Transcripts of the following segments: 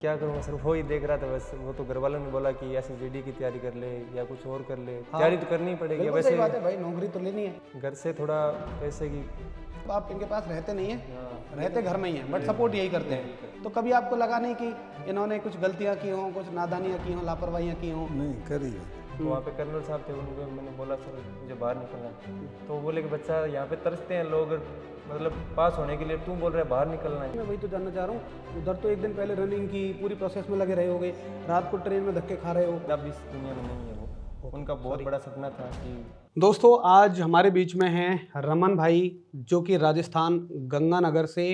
क्या करूँगा सर, वो ही देख रहा था बस। वो तो घर वालों ने बोला कि एसएसजीडी की तैयारी कर ले या कुछ और कर ले। तैयारी तो करनी ही पड़ेगी। बिल्कुल सही बात है भाई, नौकरी तो लेनी है। घर से थोड़ा पैसे की तो आप इनके पास रहते नहीं हैं, रहते घर में ही हैं, बट सपोर्ट यही करते हैं। तो कभी आपको लगा नहीं कि इन्होंने कुछ गलतियां की हों, कुछ नादानियां की हों, लापरवाहियां की हों? नहीं करी है। तो वहाँ पे कर्नल साहब थे, उनको मैंने बोला सर मुझे बाहर निकलना है। तो वो बोले कि बच्चा यहाँ पे तरसते हैं लोग, मतलब पास होने के लिए, तू बोल रहा है बाहर निकलना है। मैं वही तो जानना चाह रहा हूँ, उधर तो एक दिन पहले रनिंग की पूरी प्रोसेस में लगे रहे होगे, रात को ट्रेन में धक्के खा रहे हो। अब इस दुनिया में नहीं है वो, उनका बहुत बड़ा सपना था कि दोस्तों आज हमारे बीच में हैं रमन भाई, जो कि राजस्थान गंगानगर से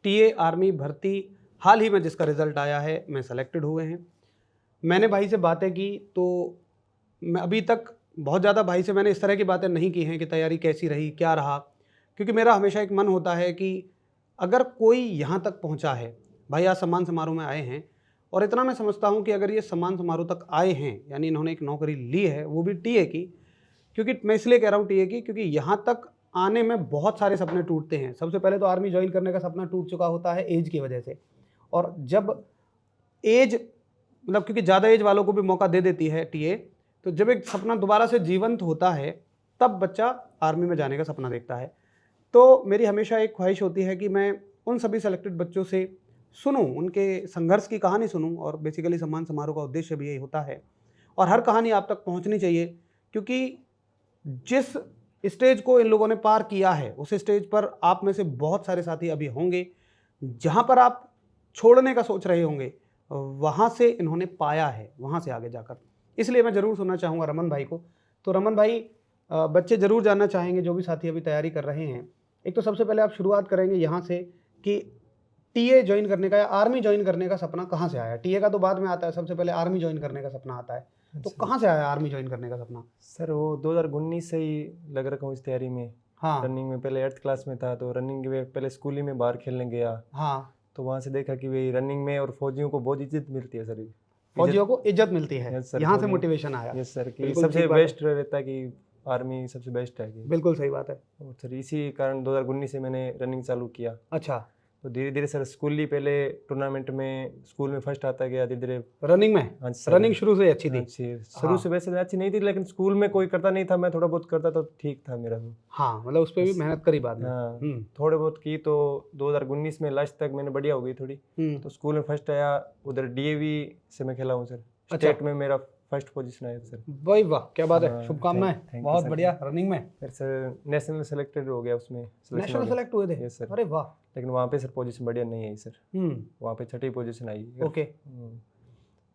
टीए आर्मी भर्ती हाल ही में जिसका रिजल्ट आया है में सेलेक्टेड हुए हैं। मैंने भाई से बातें की तो मैं अभी तक बहुत ज़्यादा भाई से मैंने इस तरह की बातें नहीं की हैं कि तैयारी कैसी रही, क्या रहा, क्योंकि मेरा हमेशा एक मन होता है कि अगर कोई यहाँ तक पहुँचा है, भाई आज सम्मान समारोह में आए हैं, और इतना मैं समझता हूँ कि अगर ये सम्मान समारोह तक आए हैं यानी इन्होंने एक नौकरी ली है, वो भी टीए की, क्योंकि मैं इसलिए कह रहा हूँ टीए की क्योंकि यहाँ तक आने में बहुत सारे सपने टूटते हैं। सबसे पहले तो आर्मी ज्वाइन करने का सपना टूट चुका होता है एज की वजह से, और जब एज मतलब क्योंकि ज़्यादा एज वालों को भी मौका दे देती है टीए, तो जब एक सपना दोबारा से जीवंत होता है तब बच्चा आर्मी में जाने का सपना देखता है। तो मेरी हमेशा एक ख्वाहिश होती है कि मैं उन सभी सेलेक्टेड बच्चों से सुनूं, उनके संघर्ष की कहानी सुनूं, और बेसिकली सम्मान समारोह का उद्देश्य भी यही होता है। और हर कहानी आप तक पहुंचनी चाहिए, क्योंकि जिस स्टेज को इन लोगों ने पार किया है उस स्टेज पर आप में से बहुत सारे साथी अभी होंगे जहां पर आप छोड़ने का सोच रहे होंगे, वहां से इन्होंने पाया है, वहां से आगे जाकर। इसलिए मैं ज़रूर सुनना चाहूँगा रमन भाई को। तो रमन भाई, बच्चे ज़रूर जानना चाहेंगे जो भी साथी अभी तैयारी कर रहे हैं, एक तो सबसे पहले आप शुरुआत करेंगे यहाँ से कि टीए ज्वाइन करने का या आर्मी ज्वाइन करने का सपना कहाँ से आया? टीए का तो बाद में आता है, सबसे पहले आर्मी ज्वाइन करने का सपना आता है। तो कहाँ से आया आर्मी ज्वाइन करने का सपना? सर वो 2019 से ही लग रखा हूँ इस तैयारी में। हाँ रनिंग में पहले 8th क्लास में था, तो रनिंग में पहले स्कूल ही में बाहर खेलने गया। हाँ, तो वहाँ से देखा कि भाई रनिंग में और फौजियों को बहुत इज्जत मिलती है सर। फौजियों को इज्जत मिलती है, यस सर, यहाँ से फौजी- मोटिवेशन आया। यस सर, कि बिल्कुल सबसे ठीक बात है। बेस्ट रहता है कि आर्मी सबसे बेस्ट है कि। बिल्कुल सही बात है। और सर इसी कारण 2019 से मैंने रनिंग चालू किया। अच्छा, तो धीरे धीरे सर स्कूल ही पहले टूर्नामेंट में स्कूल में फर्स्ट आता गया, धीरे धीरे। रनिंग में हाँ सर, रनिंग शुरू से अच्छी थी। अच्छी शुरू से वैसे अच्छी नहीं थी, लेकिन स्कूल में कोई करता नहीं था, मैं थोड़ा बहुत करता तो ठीक था मेरा तो। हाँ, मतलब उस पर भी मेहनत करी बाद में। हाँ थोड़े बहुत की, तो 2019 में लास्ट तक मैंने बढ़िया हो गई थोड़ी। तो स्कूल में फर्स्ट आया, उधर डीएवी से मैं खेला हूँ सर। स्टेट में मेरा फर्स्ट पोजीशन आया सर। भाई वाह, क्या बात है, हाँ, शुभकामनाएं। thank you बहुत सर। बढ़िया। रनिंग में फिर सर नेशनल सेलेक्टेड हो गया, उसमें selection नेशनल हो गया। सेलेक्ट हुए थे? Yes sir. अरे वाह। लेकिन वहाँ पे सर पोजीशन बढ़िया नहीं आई सर, वहाँ पे 6ठी पोजीशन आई। ओके।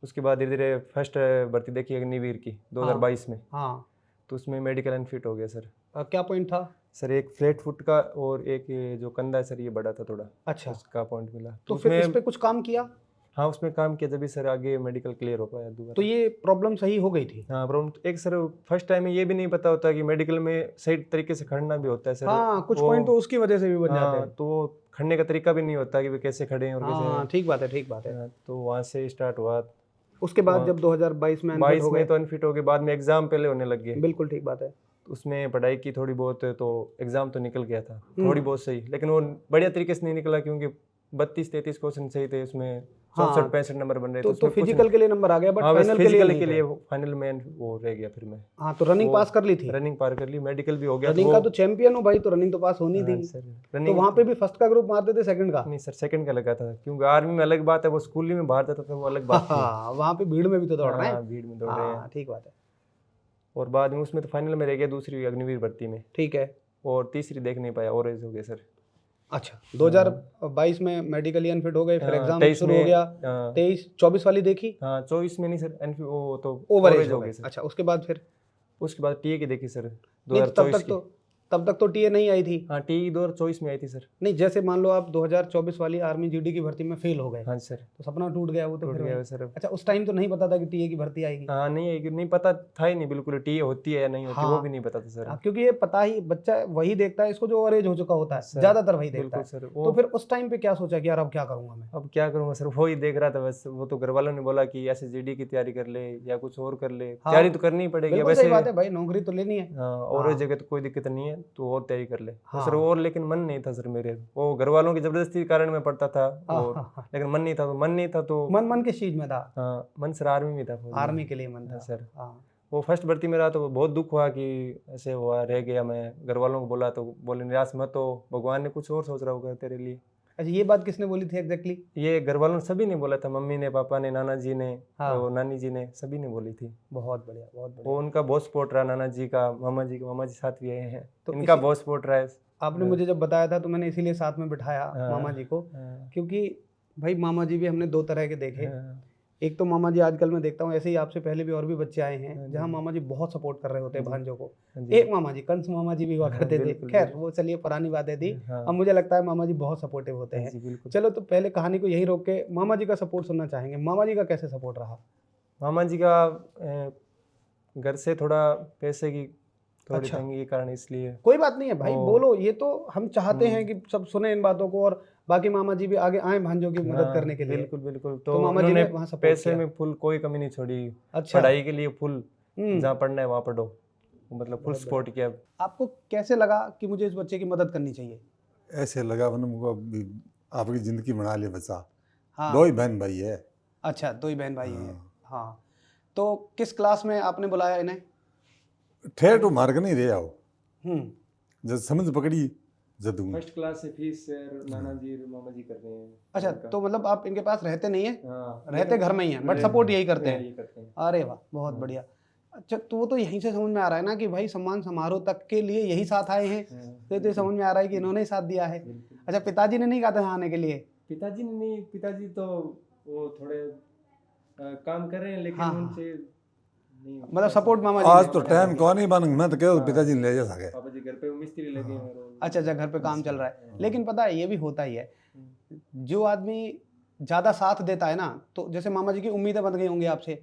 उसके बाद धीरे धीरे फर्स्ट भर्ती देखी अग्निवीर की 2022 में। हाँ, तो उसमें मेडिकल अनफिट हो गया सर। क्या पॉइंट था? सर एक फ्लैट फुट का और एक ये जो कंधा है सर, ये बड़ा था थोड़ा, अच्छा, उसका पॉइंट मिला। तो फिर इस पे कुछ काम किया? हाँ उसमें काम किया, जब भी सर आगे मेडिकल क्लियर हो पाया दोबारा। तो ये प्रॉब्लम सही हो गई थी? हाँ प्रॉब्लम एक सर, फर्स्ट टाइम में ये भी नहीं पता होता कि मेडिकल में सही तरीके से खड़ना भी होता है सर। हाँ, कुछ पॉइंट तो उसकी वजह से भी बन जाते हैं। तो खड़ने का तरीका भी नहीं होता कि वे कैसे खड़े हैं और हाँ, ठीक बात है, ठीक बात है। तो वहाँ से स्टार्ट हुआ। उसके बाद जब 2022 में अनफिट 22 हो में गए, तो अनफिट हो गए, बाद में एग्जाम पहले होने लग गए। बिल्कुल ठीक बात है। उसमें पढ़ाई की थोड़ी बहुत, तो एग्जाम तो निकल गया था थोड़ी बहुत सही, लेकिन वो बढ़िया तरीके से नहीं निकला, क्योंकि 32-33 क्वेश्चन सही थे उसमें, 64-65 नंबर बन रहे थे। तो फिजिकल के लिए नंबर आ गया, बट फाइनल के लिए फिजिकल नहीं के थे। लिए फाइनल में वो रह गया फिर मैं। हाँ, तो रनिंग पास कर ली थी? रनिंग पार कर ली, मेडिकल भी हो गया। रनिंग का तो चैंपियन हो भाई, तो रनिंग तो पास होनी थी। सर तो रनिंग वहाँ पे भी फर्स्ट का ग्रुप मारते थे, सेकंड का? नहीं सर, सेकंड का लगा था, क्योंकि आर्मी में अलग बात है, वो स्कूल में बाहर जाता था, वो अलग बात थी। हाँ, वहाँ पे भीड़ में भी तो दौड़ रहे हैं। भीड़ में दौड़ रहे हैं। हाँ, ठीक बात है। और बाद में उसमें तो फाइनल में रह गया, दूसरी अग्निवीर भर्ती में। ठीक है। और तीसरी देख नहीं पाया, ओरेज हो गया सर। अच्छा, 2022 में मेडिकली अनफिट हो गए, फिर एग्जाम 23 शुरू हो गया। 23-24 वाली देखी? हाँ 24 में नहीं सर, वो तो ओवरेज हो गए गए। सर। अच्छा, उसके बाद फिर? उसके बाद टीए की देखी सर नहीं, 2024 की। तब तक तो टीए नहीं आई थी। हाँ टीए 2024 में आई थी सर। नहीं, जैसे मान लो आप 2024 वाली आर्मी जीडी की भर्ती में फेल हो गए, हाँ सर, तो सपना टूट गया वो तो टूट फिर गया वही। सर। अच्छा, उस टाइम तो नहीं पता था कि टीए की भर्ती आएगी? हाँ नहीं आएगी, नहीं पता था ही नहीं बिल्कुल, टीए होती है या नहीं होती, हाँ। वो भी नहीं पता था सर। हाँ, क्योंकि ये पता ही बच्चा वही देखता है इसको जो ओवरेज हो चुका होता है, सर, ज्यादातर वही देखता बिल्कुल है। सर। तो फिर उस टाइम पे क्या सोचा कि यार अब क्या करूंगा मैं? अब क्या करूँगा सर, वो ही देख रहा था बस। वो तो घर वालों ने बोला कि एसएसजीडी की तैयारी कर ले या कुछ और कर ले। तैयारी तो करनी ही पड़ेगी बिल्कुल वैसे। सही बात है भाई, नौकरी तो लेनी है। हाँ, और जगह तो कोई दिक्कत नहीं है, तो और तैयारी कर ले। हाँ। सर और लेकिन मन नहीं था सर मेरे, वो घर वालों की जबरदस्ती के कारण मैं पढ़ता था और लेकिन मन नहीं था तो मन किस चीज में था? हाँ मन सर आर्मी में था, फौज में। आर्मी के लिए मन था। हाँ सर। हाँ। वो फर्स्ट भर्ती में रहा तो बहुत दुख हुआ कि ऐसे हुआ, रह गया। मैं घर वालों को बोला तो बोले निराश मत हो, भगवान ने कुछ और सोच रहा होगा तेरे लिए। अच्छा, ये बात किसने बोली थी एग्जैक्टली? ये घर वालों ने सभी ने बोला था, मम्मी ने, पापा ने, नाना जी ने, हाँ। और नानी जी ने, सभी ने बोली थी। बहुत बढ़िया, बहुत वो बढ़िया। उनका बहुत सपोर्ट रहा, नाना जी का, मामा जी साथ भी आए हैं तो तो इनका बहुत सपोर्ट रहा है। आपने मुझे जब बताया था तो मैंने इसीलिए साथ में बिठाया हाँ। मामा जी को, हाँ। क्योंकि भाई मामा जी भी हमने दो तरह के देखे। हाँ। एक तो मामा जी आजकल मैं देखता हूँ, ऐसे ही आपसे पहले भी और भी बच्चे आए हैं हाँ जी। जहाँ मामा जी बहुत सपोर्ट कर रहे होते हैं जी। भांजों को। हाँ जी। एक मामा जी, कंस मामा जी भी हुआ हाँ, करते थे। बिल्कुल, खैर बिल्कुल। वो चलिए पुरानी बातें थी। हाँ। अब मुझे लगता है मामा जी बहुत सपोर्टिव होते हाँ हैं। जी, बिल्कुल। चलो तो पहले कहानी को यहीं रोक के मामा जी का सपोर्ट सुनना चाहेंगे। मामा जी का कैसे सपोर्ट रहा? मामा जी का घर से थोड़ा पैसे की थोड़ी अच्छा। तंगी के कारण, इसलिए। कोई बात नहीं है भाई, ओ। बोलो। ये तो हम चाहते हैं कि सब सुने इन बातों को और बाकी मामा जी भी आगे आए भांजों की मदद हाँ, करने के लिए। बिल्कुल बिल्कुल। तो तो मामा जी उन्होंने ने वहाँ सपोर्ट पैसे किया। में फुल कोई कमी नहीं छोड़ी। अच्छा। पढ़ाई के लिए फुल, हम्म। जहाँ पढ़ना है वहाँ पढ़ो, मतलब फुल बहुत सपोर्ट किया। आपको कैसे लगा कि मुझे इस बच्चे की मदद करनी चाहिए? ऐसे लगा मैंने मुझको आपकी ज़िंदगी बना ले बच्चा। हाँ। 2 ही बहन भाई है। अच्छा, 2 ही बहन भाई हैं। हाँ। हाँ। तो किस क्लास में आपने बुलाया इन्हें? ठेठ मार्ग नहीं रहे आओ, हम्म। जब समझ पकड़ी जदू। फर्स्ट क्लास से फीस नाना जी मामा जी कर रहे हैं। अच्छा, तो मतलब आप इनके पास रहते नहीं है? हाँ, रहते घर में ही हैं, बट सपोर्ट यही करते हैं। ये करते हैं। अरे वाह, बहुत बढ़िया। अच्छा, तो वो तो यहीं से समझ में आ रहा है ना कि भाई सम्मान समारोह तक के लिए यही साथ आए हैं। तो ये समझ में आ रहा है कि इन्होंने ही साथ दिया है। बिल्कुल। अच्छा, पिताजी ने नहीं कहा था आने के लिए? पिताजी ने नहीं, पिताजी तो वो थोड़े काम कर रहे हैं, लेकिन हाँ, हाँ। उनसे नहीं। मतलब सपोर्ट मामा जी आज ने तो किया। टाइम कौन ही बन, मैं तो कह पिताजी ने ले जा सके। पापा जी घर पे वो मिस्त्री लगे हैं और अच्छा अच्छा, घर पे काम चल रहा है। लेकिन पता है ये भी होता ही है, जो आदमी ज़्यादा साथ देता है ना, तो जैसे मामा जी की उम्मीदें बन गई होंगी आपसे,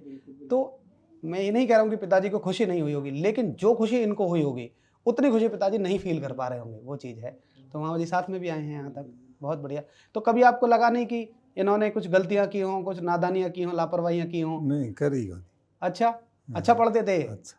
तो मैं ये नहीं कह रहा हूँ कि पिताजी को खुशी नहीं हुई होगी, लेकिन जो खुशी इनको हुई होगी उतनी खुशी पिताजी नहीं फील कर पा रहे होंगे, वो चीज़ है। तो मामा जी साथ में भी आए हैं यहाँ तक, बहुत बढ़िया। तो कभी आपको लगा नहीं कि इन्होंने कुछ गलतियाँ की हों, कुछ नादानियाँ की हों, लापरवाहियाँ की हों? नहीं करी कौन। अच्छा पढ़ते थे? अच्छा।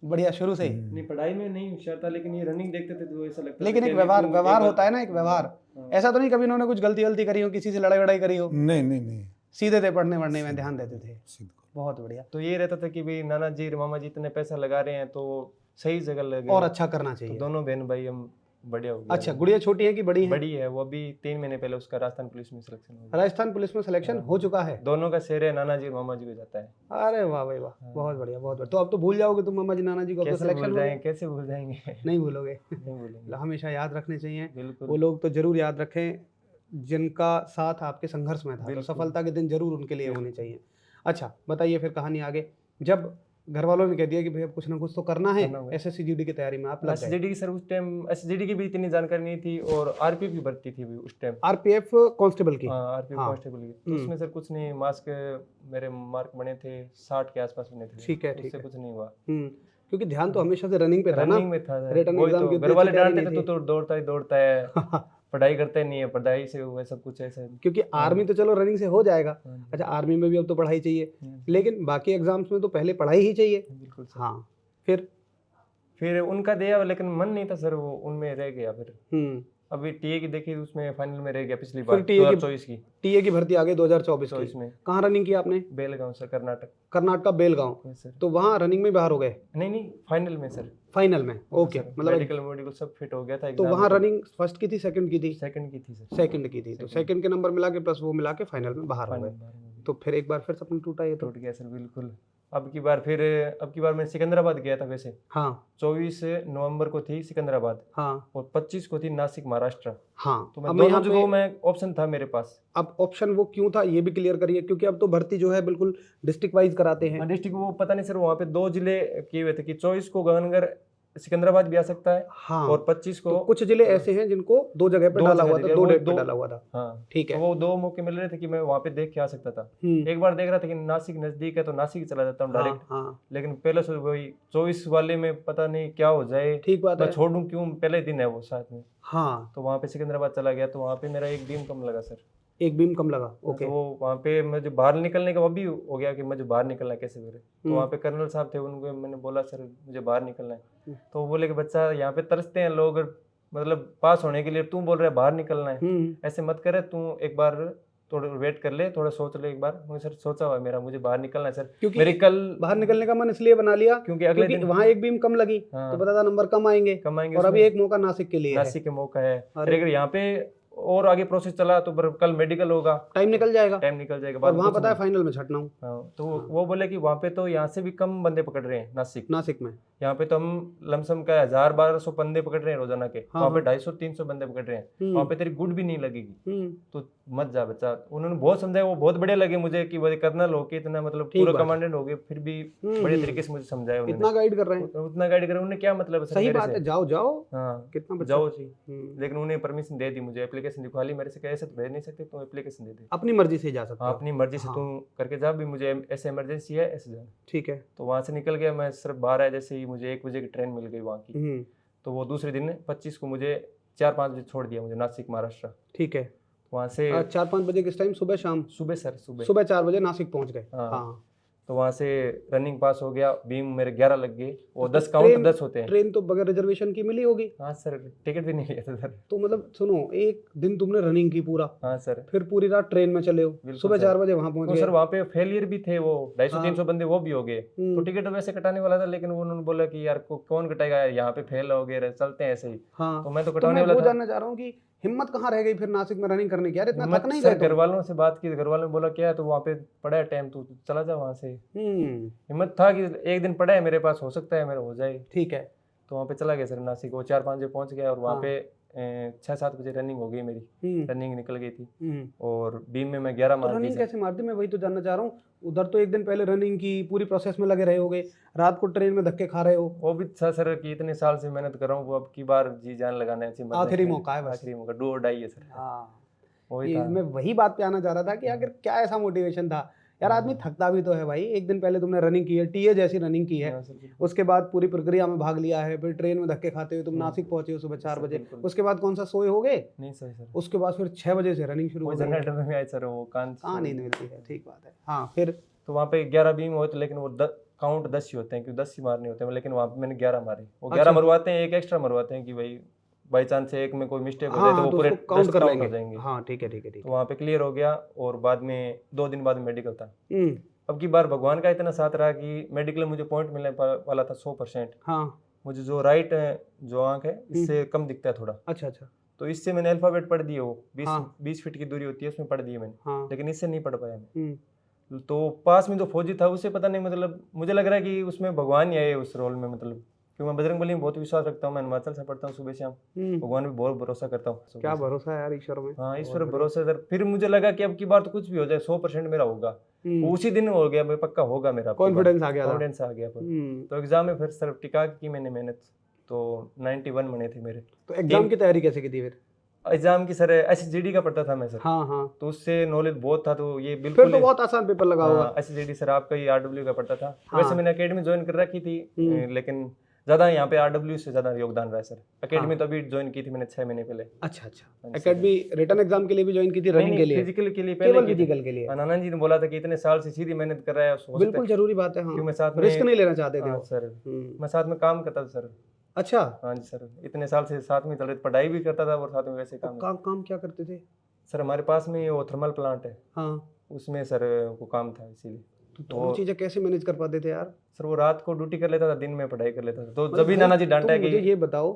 बढ़िया, शुरू से ही? नहीं, पढ़ाई में नहीं होशियार था, लेकिन ये रनिंग देखते थे तो ऐसा लगता लेकिन था एक कि व्यवहार होता है ना, एक व्यवहार। हाँ। ऐसा तो नहीं कभी इन्होंने कुछ गलती करी हो, किसी से लड़ाई वड़ाई करी हो? नहीं नहीं नहीं, सीधे थे, पढ़ने वढ़ने में ध्यान देते थे। सीधा। बहुत बढ़िया। तो ये रहता था कि भाई नाना जी मामा जी इतने पैसा लगा रहे हैं तो सही जगह लगे और अच्छा करना तो चाहिए। दोनों बहन भाई हम बढ़िया हो गया। अच्छा, गुड़िया छोटी है कि बड़ी है? बड़ी है, वो अभी 3 महीने पहले उसका राजस्थान पुलिस में सिलेक्शन हो गया। राजस्थान पुलिस में सिलेक्शन हो चुका है? दोनों का शेर है, नाना जी और मामा जी को जाता है। अरे वाह भाई वाह, बहुत बढ़िया, बहुत बढ़िया। तो अब तो भूल जाओगे तुम मामा जी नाना जी को, अब तो कैसे सिलेक्शन भूल हो गया। जाएंगे, कैसे भूल जाएंगे। नहीं भूलोगे? नहीं भूलेंगे, हमेशा याद रखने चाहिए। बिल्कुल। वो लोग तो जरूर याद रखें जिनका साथ आपके संघर्ष में था, तो बिल्कुल। सफलता के दिन जरूर उनके लिए होने चाहिए। अच्छा बताइए फिर कहानी आगे। जब घर वालों ने कह दिया कि भैया कुछ ना कुछ तो करना है, SSC GD की तैयारी में आप लग गए। SSGD की सर उस टाइम SSGD की भी इतनी जानकारी नहीं थी और RPF की भर्ती थी भी उस टाइम। RPF कांस्टेबल की? हाँ, RPF कांस्टेबल की। तो उसमें सर कुछ नहीं, मेरे मार्क बने थे 60 के आसपास बने थे। ठीक है, उससे कुछ नहीं हुआ। क्योंकि ध्यान तो हमेशा से रनिंग पे था ना। रनिंग में था। रिटन वही एग्जाम तो की घर वाले तैयारी डांटते नहीं थे, तो दौड़ता है पढ़ाई करते नहीं है, पढ़ाई से हुआ सब कुछ ऐसा। क्योंकि आर्मी तो चलो रनिंग से हो जाएगा। अच्छा, आर्मी में भी अब तो पढ़ाई चाहिए, लेकिन बाकी एग्जाम्स में तो पहले पढ़ाई ही चाहिए। बिल्कुल सर। हाँ, फिर उनका दिया, लेकिन मन नहीं था सर, वो उनमें रह गया। फिर अभी टीए की देखी, उसमें फाइनल में रह गया पिछली बार 2024 की। टीए की भर्ती आ गई 2024 में। कहाँ रनिंग की आपने? बेलगांव सर, कर्नाटक बेलगांव। सर। तो वहाँ रनिंग में बाहर हो गए? नहीं, फाइनल में सर। फाइनल में, ओके। मतलब मेडिकल सब फिट हो गया था। तो वहाँ रनिंग फर्स्ट की थी, सेकंड की थी? सेकंड की थी सर। सेकंड की थी। तो सेकंड के नंबर मिला के प्लस वो मिला के फाइनल में बाहर हो गए। तो फिर एक बार फिर सपना टूटा, ये तो टूट गया सर बिल्कुल। अब की बार मैं सिकंदराबाद गया था वैसे। हाँ। 24 नवंबर को थी सिकंदराबाद। हाँ। और 25 को थी नासिक महाराष्ट्र। हाँ। तो मैं दोनों जगहों में ऑप्शन था मेरे पास। अब ऑप्शन वो क्यों था ये भी क्लियर करिए, क्योंकि अब तो भर्ती जो है बिल्कुल डिस्ट्रिक्ट वाइज कराते हैं। डिस्ट्रिक्ट वो पता नहीं सर, वहाँ पे 2 जिले किए हुए थे कि 24 को गगनगर सिकंदराबाद भी आ सकता है। हाँ। और 25 को तो कुछ जिले ऐसे हैं जिनको 2 जगह पे डाला हुआ था, 2 डेट पे डाला हुआ था। हाँ, ठीक है। तो वो 2 मौके मिल रहे थे कि मैं वहाँ पे देख के आ सकता था। एक बार देख रहा था कि नासिक नजदीक है तो नासिक चला जाता हूँ डायरेक्ट। हाँ। लेकिन पहले से वही 24 वाले में पता नहीं क्या हो जाए, ठीक बात मैं है। छोड़ूं क्यों, पहले दिन है वो साथ में। हाँ। तो वहाँ पे सिकंदराबाद चला गया, तो वहाँ पे मेरा 1 दिन कम लगा सर। एक बीम कम लगा, ओके। तो वो वहाँ पे मुझे बाहर निकलने का वो भी हो गया कि मुझे बाहर निकलना है कैसे करे। तो वहाँ पे कर्नल साहब थे, उनको मैंने बोला सर मुझे बाहर निकलना है। तो वो बोले कि बच्चा यहाँ पे तरसते हैं लोग मतलब पास होने के लिए, तू बोल रहा है बाहर निकलना है, ऐसे मत करे, तू एक बार थोड़ा वेट कर ले, थोड़ा सोच ले एक बार। मुझे सर सोचा हुआ है मेरा, मुझे बाहर निकलना है सर, क्योंकि मेरी कल बाहर निकलने का मन इसलिए बना लिया क्योंकि अगले दिन वहाँ एक बीम कम लगी, हाँ, तो पता था नंबर कम आएंगे, कमाएंगे और अभी उसमें। एक मौका नासिक के लिए है। नासिक के मौका है, फिर अगर यहाँ पे और आगे प्रोसेस चला तो कल मेडिकल होगा, टाइम निकल जाएगा, टाइम निकल जाएगा। और वहाँ पता है फाइनल में छटना हूँ। हाँ, तो वो बोले कि वहाँ पे तो यहाँ से भी कम बंदे पकड़ रहे हैं नासिक में। यहाँ पे तो हम लमसम का 1000-1200 बंदे पकड़ रहे हैं रोजाना के, वहाँ पे 250-300 बंदे पकड़ रहे हैं, वहाँ पे तेरी गुड भी नहीं लगेगी, तो मत जा बच्चा। उन्होंने बहुत समझाया, वो बहुत बढ़िया लगे मुझे कि वो कर्नल हो के इतना मतलब पूरा कमांडेंट हो गए, फिर भी बढ़िया तरीके से मुझे समझाया उन्होंने। इतना गाइड कर रहे हैं, उतना गाइड कर रहे हैं, उन्हें क्या मतलब है सही बात है, जाओ जाओ, हाँ कितना जाओ जी। लेकिन उन्हें परमिशन दे दी मुझे, एप्लीकेशन दिखवा ली मेरे से, ऐसे तो भेज नहीं सकते, तुम एप्लीकेशन दे दे, अपनी मर्जी से जा सकते हो। अपनी मर्जी से तुम करके जा, भी मुझे ऐसे इमरजेंसी है ऐसे जा। ठीक है। तो वहाँ से निकल गया मैं, सिर्फ बाहर आया जैसे ही मुझे 1 बजे की ट्रेन मिल गई वहाँ की। तो वो दूसरे दिन 25 को मुझे 4-5 बजे छोड़ दिया मुझे नासिक महाराष्ट्र। ठीक है। वहाँ से 4-5 बजे किस टाइम? सुबह शाम? सुबह सर, सुबह 4 बजे नासिक पहुंच गए। हाँ। तो वहाँ से रनिंग पास हो गया, बीम मेरे 11 लग गए, और 10 काउंट 10 होते हैं। ट्रेन तो बगैर रिजर्वेशन की मिली होगी? हाँ सर, टिकट भी नहीं लिया था सर। तो मतलब सुनो, एक दिन तुमने रनिंग की पूरा? हाँ सर। फिर पूरी रात ट्रेन में चले हो, सुबह 4 बजे वहाँ पहुँच गए। सर वहाँ पे फेलियर भी थे, वो 250-300 बंदे वो भी हो गए। तो टिकट वैसे कटाने वाला था, लेकिन उन्होंने बोला कि यार कौन कटाएगा, यहाँ पे फेल हो गए, चलते हैं ऐसे ही। हाँ। तो मैं तो कटाने वाला था। जानना चाह रहा हूँ कि हिम्मत कहाँ रह गई फिर नासिक में रनिंग करने की? यार इतना थक नहीं गए? घर वालों से बात की, घर वालों ने बोला क्या तो वहाँ पे पड़ा है टाइम, तू चला जा वहाँ से। हिम्मत था कि एक दिन पड़ा है मेरे पास, हो सकता है मेरा हो जाए। ठीक है। तो वहाँ पे चला गया सर नासिक, वो 4-5 बजे पहुँच गया, और वहाँ पे 6-7 बजे रनिंग हो गई मेरी, रनिंग निकल गई थी, और बीम में मैं 11 मार दी। रनिंग कैसे मारती? मैं वही तो जानना चाह रहा हूँ। उधर तो एक दिन पहले रनिंग की पूरी प्रोसेस में लगे रहे होगे, रात को ट्रेन में धक्के खा रहे हो। वो भी था सर कि इतने साल से मेहनत कर रहा हूँ, वो अब की बार जी जान लगाना चाहिए, आखिरी मौका है, आखिरी मौका, डू और डाई है सर। हाँ, वही था। मैं वही बात पे आना चाह रहा था कि आखिर क्या ऐसा मोटिवेशन था यार? आदमी थकता भी तो है भाई। एक दिन पहले तुमने रनिंग की है, टीए जैसी रनिंग की है, उसके बाद पूरी प्रक्रिया में भाग लिया है, फिर ट्रेन में धक्के खाते हुए तुम नासिक पहुंचे हो सुबह 4 बजे। उसके बाद कौन सा सोए होगे? नहीं सर। उसके बाद फिर 6 बजे से रनिंग शुरू हो गई। जनरेटर में आए सर, वो कहाँ नींद मिलती है। ठीक बात है। हाँ, फिर तो वहाँ पे 11 बीम होते, लेकिन वो काउंट 10 ही होते हैं, क्योंकि 10 ही मारने होते हैं, लेकिन वहाँ पे मैंने 11 मारे। वो 11 मरवाते हैं, एक एक्स्ट्रा मरवाते हैं कि भाई बाई चांस से एक में कोई मिस्टेक हो जाए तो वो पूरे काउंट कर लेंगे। हाँ ठीक है। तो वहाँ पे क्लियर हो गया, और बाद में 2 दिन बाद मेडिकल था। अब की बार भगवान का इतना साथ रहा कि मेडिकल में मुझे पॉइंट मिलने वाला था 100%। हाँ। मुझे जो राइट जो आंख है इससे कम दिखता है थोड़ा। अच्छा। तो इससे मैंने अल्फाबेट पढ़ दिए, वो 20 फीट की दूरी होती है उसमें पढ़ दिए मैंने, लेकिन इससे नहीं पढ़ पाया मैं। तो पास में जो फौजी था उसे पता नहीं, मतलब मुझे लग रहा है कि उसमें भगवान ही आए उस रोल में, मतलब क्योंकि मैं बजरंगबली में बहुत विश्वास रखता हूँ, मैं हिमाचल से पढ़ता हूँ सुबह शाम, भगवान भी बहुत भरोसा करता हूँ। क्या भरोसा है यार ईश्वर में? हाँ, ईश्वर भरोसा सर। फिर मुझे लगा कि अब की बार तो कुछ भी हो जाए 100% मेरा होगा। उसी दिन हो गया, मैं पक्का होगा मेरा, कॉन्फिडेंस आ गया। तो एग्जाम में फिर सर टिका की मैंने मेहनत, तो 91 बने थे मेरे। तो एग्जाम की तैयारी कैसे की थी फिर? एग्जाम की सर SSGD का पढ़ता था मैं सर। हाँ। तो उससे नॉलेज बहुत था, तो ये बिल्कुल फिर तो बहुत आसान पेपर लगा होगा। SSGD सर आपका ही RW का पढ़ता था। वैसे मैंने एकेडमी ज्वाइन कर रखी थी, लेकिन ज्यादा यहाँ पे RW से ज्यादा योगदान रहा है सर। एकेडमी तो अभी ज्वाइन की थी मैंने 6 महीने पहले। अच्छा। एकेडमी रिटर्न एग्जाम के लिए भी ज्वाइन की थी? रनिंग के लिए? फिजिकल के लिए पहले, फिजिकल के लिए। आनंद जी ने बोला था कि इतने साल से सीधी मेहनत कर रहा है, बिल्कुल जरूरी बात है। क्यों मैं साथ में रिस्क नहीं लेना चाहते थे सर। मैं साथ में काम करता था सर। अच्छा। हाँ जी सर, इतने साल से साथ में चल रहे, पढ़ाई भी करता था और साथ में वैसे काम क्या करते थे सर? हमारे पास में वो थर्मल प्लांट है, हाँ, उसमें सर को काम था, इसीलिए। तो वो चीजें कैसे मैनेज कर पाते थे यार? सर वो रात को ड्यूटी कर लेता था, दिन में पढ़ाई कर लेता था। तो जब भी नाना जी डांटा है कि मुझे ये बताओ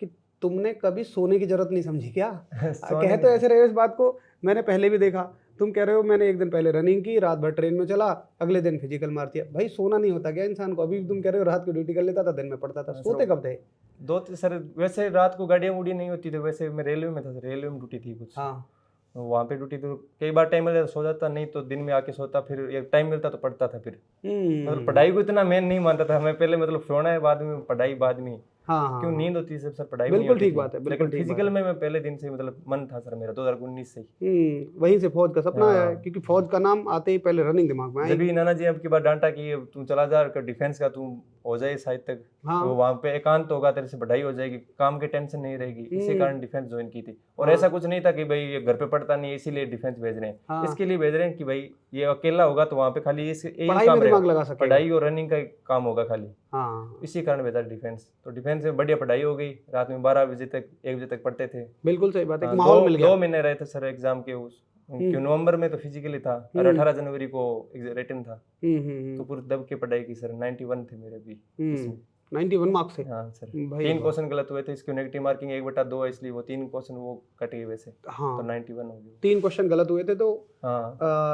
कि तुमने कभी सोने की जरूरत नहीं समझी क्या? कहे तो ऐसे रहे इस बात को, मैंने पहले भी देखा, तुम कह रहे हो मैंने एक दिन पहले रनिंग की, रात भर ट्रेन में चला, अगले दिन फिजिकल मार दिया। भाई सोना नहीं होता क्या इंसान को? अभी तुम कह रहे हो रात को ड्यूटी कर लेता था, दिन में पढ़ता था, सोते कब थे? सर वैसे रात को गाड़ियाँ उड़ी नहीं होती थी, वैसे मैं रेलवे में था, रेलवे में ड्यूटी थी कुछ। हाँ। वहाँ पे ड्यूटी तो कई बार टाइम मिलता सो जाता, नहीं तो दिन में आके सोता, फिर एक टाइम मिलता तो पढ़ता था। फिर मतलब पढ़ाई को इतना मेन नहीं मानता था मैं पहले, मतलब सोना है बाद में, पढ़ाई बाद में। हाँ। क्यों नींद होती है सर, पढ़ाई बिल्कुल ठीक बात है। लेकिन फिजिकल में मैं पहले दिन से मतलब मन था सर मेरा, 2019 से ही। वहीं से फौज का सपना है, क्योंकि फौज का नाम आते ही पहले रनिंग दिमाग में आई। जब भी नाना जी अब की बार डांटा कि तू चला जा डिफेंस का, तू हो जाए शायद तक, हाँ। तो वहाँ पे एकांत होगा, तेरे से पढ़ाई हो जाएगी, काम की टेंशन नहीं रहेगी, इसी कारण डिफेंस ज्वाइन की थी। और हाँ। ऐसा कुछ नहीं था कि भाई ये घर पे पढ़ता नहीं है इसीलिए डिफेंस भेज रहे हैं, हाँ। इसके लिए भेज रहे हैं कि भाई ये अकेला होगा तो वहाँ पे खाली इस यही पढ़ाई काम में दिमाग रहेगा, लगा सकेगा। पढ़ाई और रनिंग का काम होगा खाली, हाँ इसी कारण भेजा डिफेंस। तो डिफेंस में बढ़िया पढ़ाई हो गई, रात में 12 बजे तक 1 बजे तक पढ़ते थे। बिल्कुल सही बात है, हाँ, एक माहौल मिल गया। 2 महीने रहे थे सर एग्जाम के, उस क्यों नवंबर में तो फिजिकली था और 18 जनवरी को रिटन था, तो पूरी दब के पढ़ाई की सर। 91 थे मेरे भी इसमें। 91 मार्क्स से। हाँ सर, भाई 3 वाह। क्वेश्चन गलत हुए थे, इसकी नेगेटिव मार्किंग 1/2 है, इसलिए वो 3 क्वेश्चन वो कट गए वैसे, हाँ तो 91 हो गए। 3 क्वेश्चन गलत हुए थे तो हाँ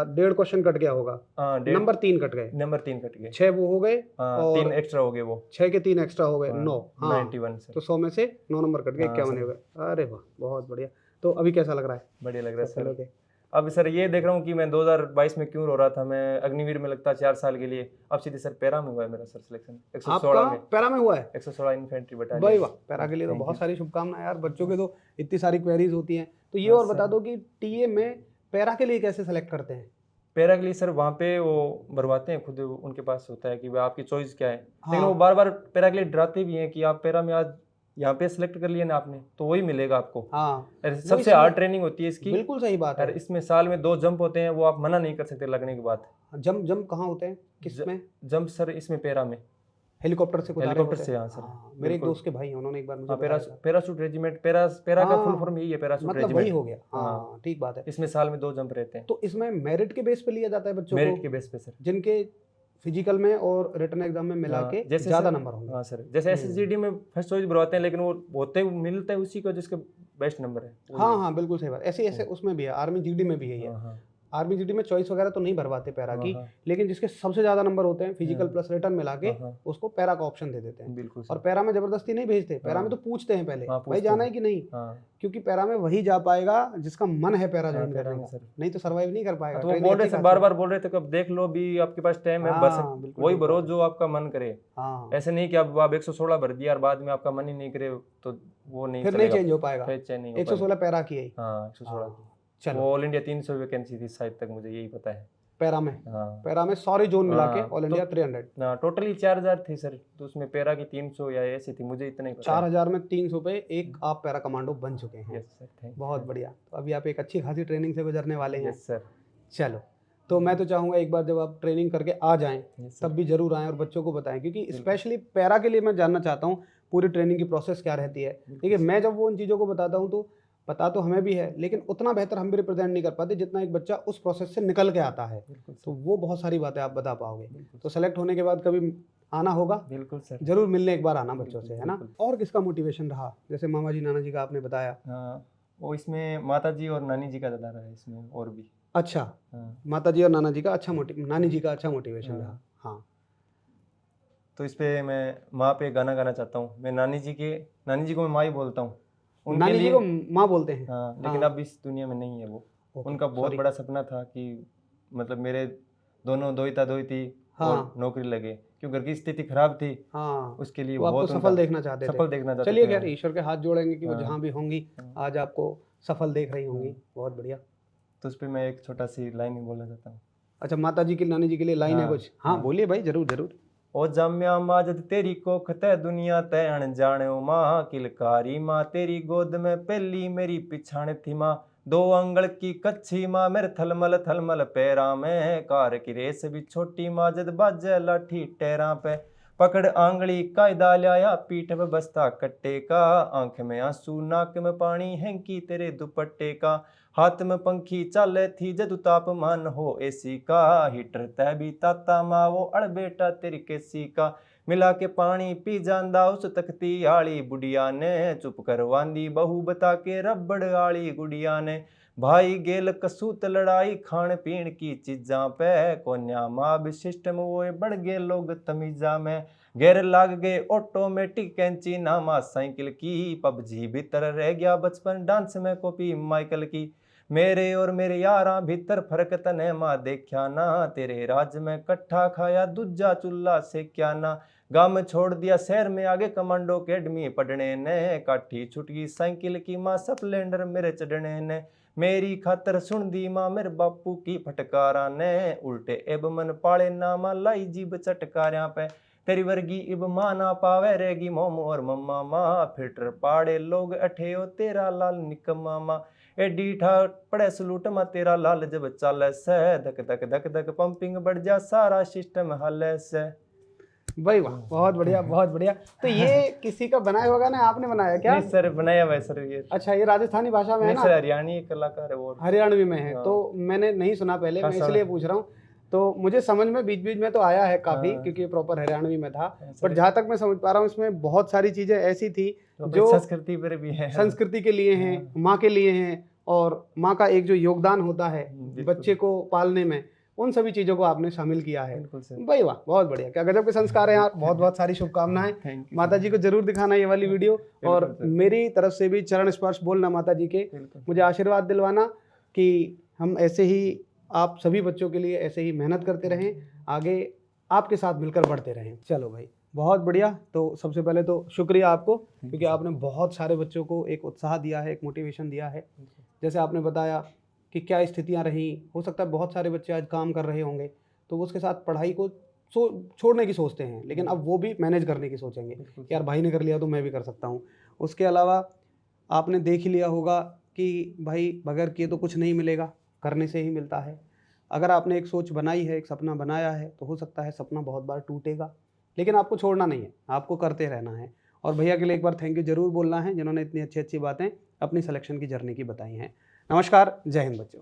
1.5 क्वेश्चन कट गया होगा। हाँ, नंबर 3 कट गए, नंबर 3 कट गए। 6 वो हो गए हाँ, और 3 एक्स्ट्रा हो गए वो, 6 के 3 एक्स्ट्रा हो गए, 9। हाँ 91 सर। तो 100 में से 9 नंबर कट गए, हाँ, 51 हो गए। अरे वाह बहुत बढ़िया। तो अभी कैसा लग रहा है? बढ़िया लग रहा है चलो सर। के अब सर ये देख रहा हूँ कि मैं 2022 में क्यों रो रहा था, मैं अग्निवीर में लगता 4 साल के लिए, अब सीधे सर पैरा में हुआ है मेरा सर सिलेक्शन 116 आपका में, पैरा में हुआ है? 116 इन्फेंट्री भाई बटालियन। वाह, पैरा के लिए तो Thank बहुत you। सारी शुभकामनाएं यार, बच्चों के तो इतनी सारी क्वेरीज होती हैं। तो ये हाँ, और बता सर। दो कि टीए में पैरा के लिए कैसे सेलेक्ट करते हैं? पैरा के लिए सर वहाँ पे वो भरवाते हैं खुद, उनके पास होता है कि भाई आपकी चॉइस क्या है, लेकिन हाँ। वो बार बार पैरा के लिए डराते भी हैं कि आप पैरा में आज यहाँ पे सेलेक्ट कर लिया ना आपने तो वही मिलेगा आपको। हाँ अरे वो सबसे इसमें- हार्ड ट्रेनिंग होती है इसकी, बिल्कुल सही बात और है। इसमें साल में 2 जंप होते हैं, वो आप मना नहीं कर सकते लगने के बाद। जंप जंप कहाँ होते हैं, किसमें? जंप सर इसमें पैरा में, हेलीकॉप्टर से कुदारे हेलीकॉप्टर होते से। हैं? हाँ सर, मेरे एक बिल्कुल। दोस्त के भाई हैं, उन्होंने एक बार मुझे हाँ, बताया था। पैराशूट रेजिमेंट, पैरा का फुल हाँ, फॉर्म यही है, पैराशूट मतलब वही रेजिमेंट। हो गया। हाँ हाँ। ठीक बात है। इसमें साल में 2 जंप रहते हैं, तो इसमें मेरिट के बेस पे लिया जाता है बच्चों मेरिट को, के बेस पे सर। जिनके फिजिकल में और रिटन एग्जाम में मिला हाँ, के जैसे ज्यादा सर- नंबर होंगे। हाँ सर, जैसे एसएसजीडी में फर्स्ट चॉइस भरवाते हैं, लेकिन वो होते मिलता है उसी को जिसके बेस्ट नंबर है। हाँ हाँ बिल्कुल सही बात। ऐसे ऐसे उसमें भी है, आर्मी जीडी में भी है। हाँ, आर्मी जीडी में चॉइस वगैरह तो नहीं भरवाते पैरा की, हाँ, लेकिन जिसके सबसे ज्यादा नंबर होते हैं फिजिकल प्लस रिटर्न मिला के, हाँ, उसको पैरा का ऑप्शन दे देते हैं। बिल्कुल और सर। पैरा में जबरदस्ती नहीं भेजते, पैरा में तो पूछते हैं पहले, हाँ, भाई पूछते जाना हैं। है कि नहीं, हाँ, क्योंकि पैरा में वही जा पाएगा जिसका मन है पैरा ज्वाइन पैरा करने में का, सर। नहीं तो सर्वाइव नहीं कर पाएगा। तो वो ट्रेनिंग बोल रहे अच्छी थे, खासी बार है। बार बोल रहे थे कि अब देख लो भी आपके पास टाइम है, हाँ, बस बिल्कुल वही ठीक भरो बात है। जो आपका मन करे। हाँ ऐसे नहीं कि अब आप 116 भर दिया और बाद में आपका मन ही नहीं करे तो वो नहीं फिर नहीं चलेगा, चेंज हो पाएगा। फिर चेंज नहीं हो 116 पैरा की है। हाँ 116 हाँ, चलो वो ऑल इंडिया 300 वैकेंसी थी शायद तक, मुझे यही पता है। पैरा में, हाँ पैरा में सारी जोन मिला के हाँ, ऑल इंडिया 300। ना टोटली 4000 थी सर, तो उसमें पैरा की 300 या ऐसी थी, मुझे इतना ही पता है। 4000 में 300 पे एक आप पैरा कमांडो बन चुके हैं। यस सर, थैंक बहुत बढ़िया। तो अभी आप एक अच्छी खासी ट्रेनिंग से गुजरने वाले हैं। Yes sir. चलो, तो मैं तो चाहूँगा एक बार जब आप ट्रेनिंग करके आ जाएं यस सर। तब भी जरूर आएं और बच्चों को बताएं, क्योंकि स्पेशली पैरा के लिए मैं जानना चाहता हूँ पूरी ट्रेनिंग की प्रोसेस क्या रहती है। देखिए मैं जब वो उन चीज़ों को बताता हूँ तो पता तो हमें भी है, लेकिन उतना बेहतर हम भी रिप्रेजेंट नहीं कर पाते जितना एक बच्चा उस प्रोसेस से निकल के आता है। बिल्कुल तो सर, वो बहुत सारी बातें आप बता पाओगे। बिल्कुल तो सेलेक्ट होने के बाद कभी आना होगा, बिल्कुल सर। जरूर मिलने एक बार आना बच्चों से, है ना। बिल्कुल। और किसका मोटिवेशन रहा, जैसे मामा जी नाना जी का आपने बताया। हाँ, वो इसमें माता जी और नानी जी का ज़्यादा रहा है इसमें, और भी। अच्छा, हाँ, माता जी और नाना जी का अच्छा नानी जी का अच्छा मोटिवेशन हाँ। रहा। हाँ तो इस पे मैं माँ पे गाना गाना चाहता हूँ। मैं नानी जी को मैं माँ ही बोलता हूँ उनके नानी जी लिए। को माँ बोलते हैं। हाँ, लेकिन हाँ। अब इस दुनिया में नहीं है वो। ओके, उनका बहुत sorry। बड़ा सपना था कि मतलब मेरे दोनों दोहिता हाँ। और नौकरी लगे, क्योंकि घर की स्थिति खराब थी, हाँ उसके लिए वो आपको बहुत सफल देखना चाहते थे। सफल देखना चाहते चलिए थे। खैर, ईश्वर के हाथ जोड़ेंगे कि वो हाँ। जहाँ भी होंगी हाँ। आज आपको सफल देख रही होंगी। बहुत बढ़िया। तो उस पर मैं एक छोटा सी लाइन ही बोलना चाहता हूँ। अच्छा, माता जी की नानी जी के लिए लाइन है हाँ, कुछ? हाँ हाँ। बोलिए भाई, जरूर जरूर। ओ जाम्या माजद तेरी कोख तै दुनिया तै अनजाण्यो माँ किलकारी माँ, तेरी गोद में पहली मेरी पिछाण थी माँ, 2 अंगल की कच्ची माँ मेरे थलमल पैरा में, कार की रेस भी छोटी माँ जद बाजे लाठी टैरा पे, पकड़ आंगली कायदा लाया पीठ पे बस्ता कट्टे का, आंख में आंसू नाक में पानी हैंकी तेरे दुपट्टे का, हाथ में पंखी चाले थी जदु तापमान हो एसी का, हीटर तै भी ताता माँ वो अड़ बेटा तेरी केसी का, मिला के पानी पी जांदा उस तकती आली बुढ़िया ने, चुप करवांदी बहू बता के रबड़ आली गुड़िया ने, भाई गेल कसूत लड़ाई खान पीन की चीजा पे, कोन्या माँ भी सिस्टम वो बढ़ गए लोग तमीजा में, गैर लाग गए ऑटोमेटिक कैंची नामा साइकिल की, पबजी भीतर रह गया बचपन डांस में कॉपी माइकल की, मेरे और मेरे यारा भीतर फर्क तने माँ देखा ना, तेरे राज में कट्ठा खाया दूजा चुल्ला से क्या ना, गांव छोड़ दिया शहर में आगे कमांडो अकेडमी पढ़ने ने, काठी छुटगी साइकिल की माँ स्प्लेंडर मेरे चढ़ने ने, मेरी खातर सुन दी माँ मेरे बापू की फटकारा ने, उल्टे एब मन पाले ना माँ लाई जीब चटकारियां पे, तेरी वर्गी इब माँ ना पावे रहेगी मोमो और मम्मा माँ फिल्टर पाड़े लोग अठेओ तेरा लाल निकम्मा माँ एडी ठा पड़े सलूट मा तेरा लाल जब चाले से धक धक धक धक पंपिंग बढ़ जा सारा सिस्टम हले से। भाई वाह, बहुत बढ़िया बहुत बढ़िया। तो ये किसी का बनाया होगा ना, आपने बनाया क्या? नहीं सर, बनाया हुआ है सर ये। अच्छा, ये राजस्थानी भाषा में है नहीं ना? सर, हरियाणी कलाकार है वो। हरियाणवी में है, हाँ। तो मैंने नहीं सुना पहले, मैं खासा। इसलिए पूछ रहा हूँ। तो मुझे समझ में बीच बीच में तो आया है काफी, हाँ। क्योंकि प्रॉपर हरियाणवी में था। सर, बट जहाँ तक मैं समझ पा रहा हूँ, इसमें बहुत सारी चीजें ऐसी थी तो जो संस्कृति पर भी है। संस्कृति के लिए हैं, हाँ। माँ के लिए हैं, और माँ का एक जो योगदान होता है बिल्कुल। बच्चे को पालने में, उन सभी चीजों को आपने शामिल किया है। बिल्कुल सर। भाई वाह, बहुत बढ़िया, क्या गजब के संस्कार हैं यार। बहुत बहुत सारी शुभकामनाएं। Thank you. माता जी को जरूर दिखाना ये वाली वीडियो, और सर। मेरी तरफ से भी चरण स्पर्श बोलना माता जी के, बिल्कुल। मुझे आशीर्वाद दिलवाना कि हम ऐसे ही आप सभी बच्चों के लिए ऐसे ही मेहनत करते रहें, आगे आपके साथ मिलकर बढ़ते रहें। चलो भाई, बहुत बढ़िया। तो सबसे पहले तो शुक्रिया आपको, क्योंकि आपने बहुत सारे बच्चों को एक उत्साह दिया है, एक मोटिवेशन दिया है। जैसे आपने बताया कि क्या स्थितियां रहीं, हो सकता है बहुत सारे बच्चे आज काम कर रहे होंगे तो वो उसके साथ पढ़ाई को छोड़ने की सोचते हैं, लेकिन अब वो भी मैनेज करने की सोचेंगे कि यार भाई ने कर लिया तो मैं भी कर सकता हूँ। उसके अलावा आपने देख ही लिया होगा कि भाई बगैर किए तो कुछ नहीं मिलेगा, करने से ही मिलता है। अगर आपने एक सोच बनाई है, एक सपना बनाया है, तो हो सकता है सपना बहुत बार टूटेगा, लेकिन आपको छोड़ना नहीं है, आपको करते रहना है। और भैया के लिए एक बार थैंक यू जरूर बोलना है, जिन्होंने इतनी अच्छी अच्छी बातें अपनी सिलेक्शन की जर्नी की बताई हैं। नमस्कार, जय हिंद बच्चों।